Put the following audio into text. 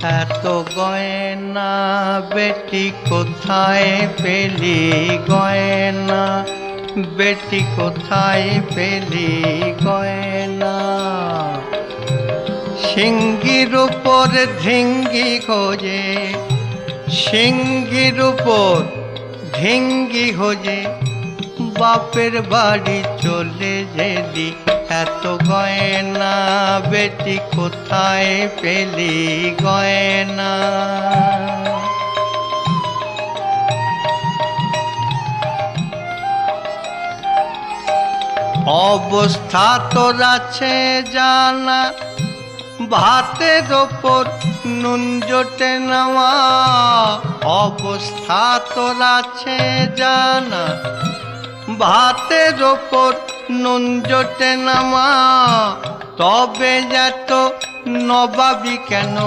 এত গয়না বেটি কোথায় পেলি গয়না, বেটি কোথায় পেলি গয়না। সিংহির উপর ধিঙ্গি খোঁজে, সিংহির উপর ধিঙ্গি খোঁজে, বাপের বাড়ি চলে যেলি। এত গয়না বেটি কোথায় পেলি গয়না। অবস্থা তোর আছে জানা, ভাতের ওপর নুন জোটে নেওয়া। অবস্থা তোর আছে জানা, ভাতের ওপর নুন জোটে নামা। তবে যত নবাবি কেন